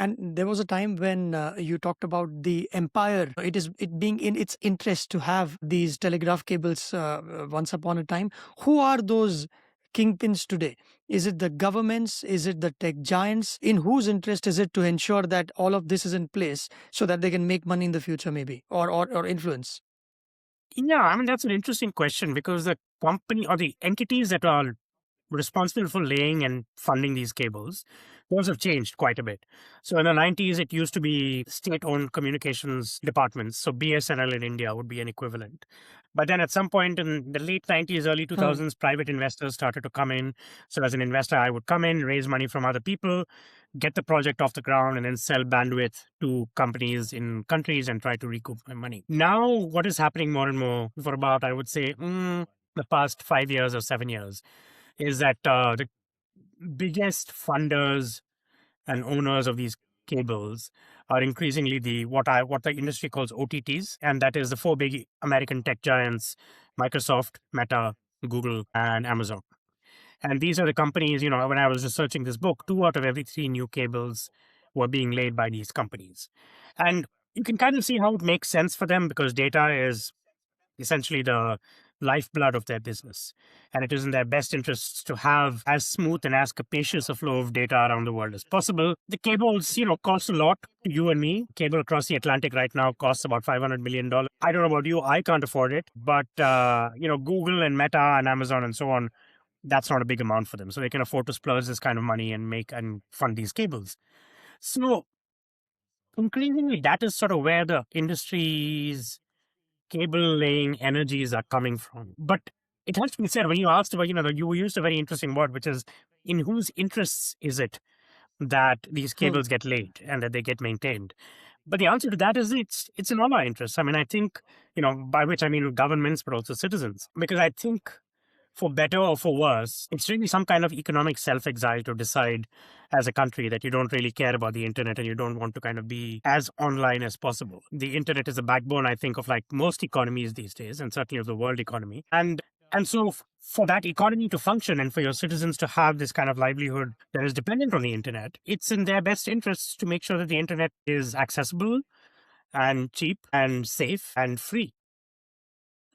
And there was a time when you talked about the empire. It being in its interest to have these telegraph cables once upon a time. Who are those kingpins today? Is it the governments? Is it the tech giants? In whose interest is it to ensure that all of this is in place so that they can make money in the future, maybe, or influence? Yeah, I mean, that's an interesting question because the company or the entities that are responsible for laying and funding these cables, those have changed quite a bit. So in the 90s, it used to be state-owned communications departments. So BSNL in India would be an equivalent. But then at some point in the late 90s, early Hmm. 2000s, private investors started to come in. So as an investor, I would come in, raise money from other people, get the project off the ground, and then sell bandwidth to companies in countries and try to recoup my money. Now, what is happening more and more for about, I would say, the past 5 years or 7 years is that the biggest funders and owners of these cables are increasingly what the industry calls OTTs, and that is the four big American tech giants: Microsoft, Meta, Google, and Amazon. And these are the companies. When I was researching this book, two out of every three new cables were being laid by these companies, and you can kind of see how it makes sense for them because data is essentially the lifeblood of their business. And it is in their best interests to have as smooth and as capacious a flow of data around the world as possible. The cables, cost a lot to you and me. Cable across the Atlantic right now costs about $500 million. I don't know about you, I can't afford it, but Google and Meta and Amazon and so on, that's not a big amount for them. So they can afford to splurge this kind of money and make and fund these cables. So increasingly, that is sort of where the industry's cable laying energies are coming from. But it has to be said, when you asked about, you used a very interesting word, which is in whose interests is it that these Hmm. cables get laid and that they get maintained? But the answer to that is it's in all our interests. I mean, I think, by which I mean governments, but also citizens, because I think for better or for worse, it's really some kind of economic self exile to decide as a country that you don't really care about the internet and you don't want to kind of be as online as possible. The internet is the backbone, I think, of like most economies these days, and certainly of the world economy. And so, for that economy to function and for your citizens to have this kind of livelihood that is dependent on the internet, it's in their best interests to make sure that the internet is accessible and cheap and safe and free.